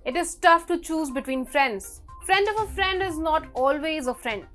It is tough to choose between friends. Friend of a friend is not always a friend.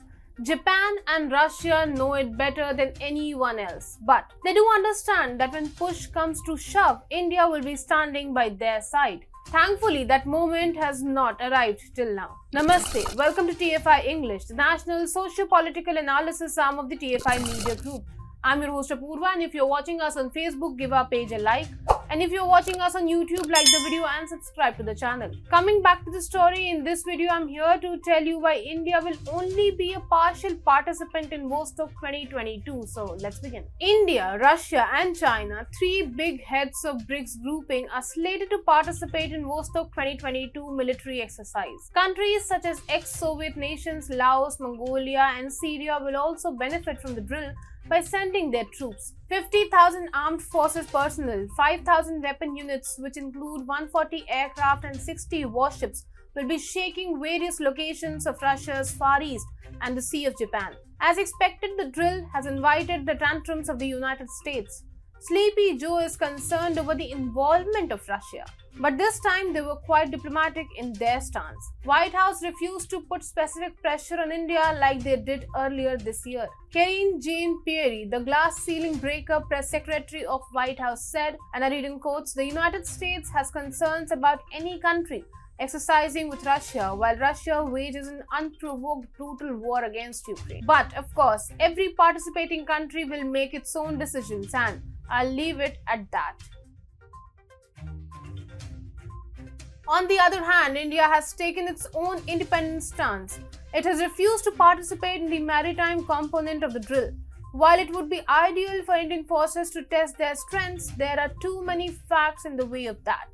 Japan and Russia know it better than anyone else. But they do understand that when push comes to shove, India will be standing by their side. Thankfully, that moment has not arrived till now. Namaste. Welcome to TFI English, the national socio-political analysis arm of the TFI Media Group. I'm your host Apurva, and if you're watching us on Facebook, give our page a like. And if you're watching us on YouTube, like the video and subscribe to the channel. Coming back to the story, in this video I'm here to tell you why India will only be a partial participant in Vostok 2022. So let's begin. India, Russia and China, three big heads of BRICS grouping, are slated to participate in Vostok 2022 military exercise. Countries such as ex-Soviet nations Laos, Mongolia and Syria will also benefit from the drill by sending their troops. 50,000 armed forces personnel, 5,000 weapon units, which include 140 aircraft and 60 warships, will be shaking various locations of Russia's Far East and the Sea of Japan. As expected, the drill has invited the tantrums of the United States. Sleepy Joe is concerned over the involvement of Russia. But this time they were quite diplomatic in their stance. White House refused to put specific pressure on India like they did earlier this year. Karine Jean-Pierre, the glass ceiling breaker press secretary of White House, said, and I read in quotes, "The United States has concerns about any country exercising with Russia while Russia wages an unprovoked brutal war against Ukraine. But of course, every participating country will make its own decisions, and I'll leave it at that." On the other hand, India has taken its own independent stance. It has refused to participate in the maritime component of the drill. While it would be ideal for Indian forces to test their strengths, there are too many facts in the way of that.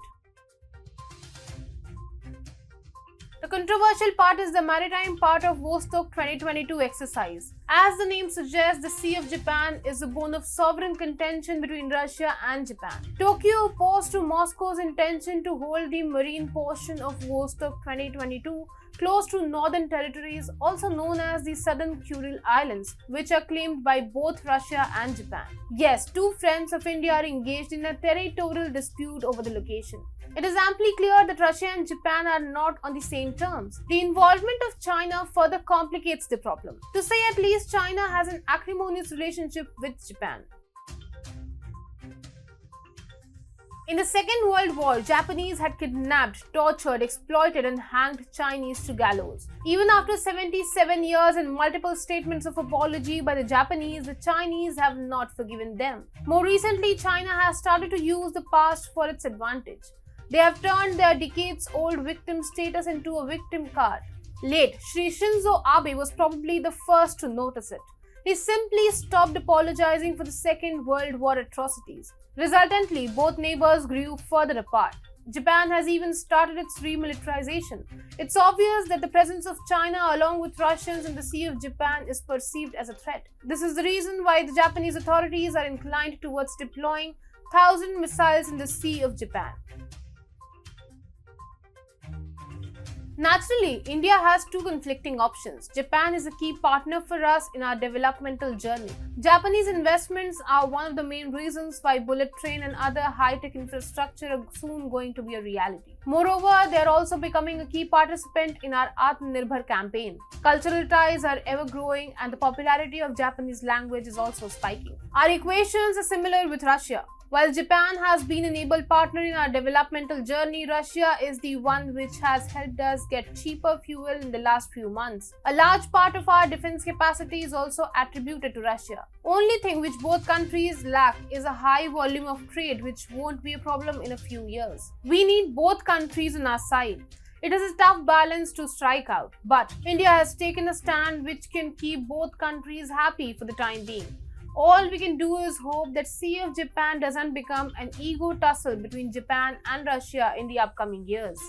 The controversial part is the maritime part of Vostok 2022 exercise. As the name suggests, the Sea of Japan is a bone of sovereign contention between Russia and Japan. Tokyo opposed to Moscow's intention to hold the marine portion of Vostok 2022 close to northern territories, also known as the Southern Kuril Islands, which are claimed by both Russia and Japan. Yes, two friends of India are engaged in a territorial dispute over the location. It is amply clear that Russia and Japan are not on the same terms. The involvement of China further complicates the problem. To say at least, China has an acrimonious relationship with Japan. In the Second World War, Japanese had kidnapped, tortured, exploited and hanged Chinese to gallows. Even after 77 years and multiple statements of apology by the Japanese, the Chinese have not forgiven them. More recently, China has started to use the past for its advantage. They have turned their decades-old victim status into a victim card. Late Sri Shinzo Abe was probably the first to notice it. He simply stopped apologizing for the Second World War atrocities. Resultantly, both neighbors grew further apart. Japan has even started its remilitarization. It's obvious that the presence of China along with Russians in the Sea of Japan is perceived as a threat. This is the reason why the Japanese authorities are inclined towards deploying 1,000 missiles in the Sea of Japan. Naturally, India has two conflicting options. Japan is a key partner for us in our developmental journey. Japanese investments are one of the main reasons why bullet train and other high-tech infrastructure are soon going to be a reality. Moreover, they are also becoming a key participant in our Atmanirbhar campaign. Cultural ties are ever growing and the popularity of Japanese language is also spiking. Our equations are similar with Russia. While Japan has been an able partner in our developmental journey, Russia is the one which has helped us get cheaper fuel in the last few months. A large part of our defense capacity is also attributed to Russia. Only thing which both countries lack is a high volume of trade, which won't be a problem in a few years. We need both countries on our side. It is a tough balance to strike out, but India has taken a stand which can keep both countries happy for the time being. All we can do is hope that Sea of Japan doesn't become an ego tussle between Japan and Russia in the upcoming years.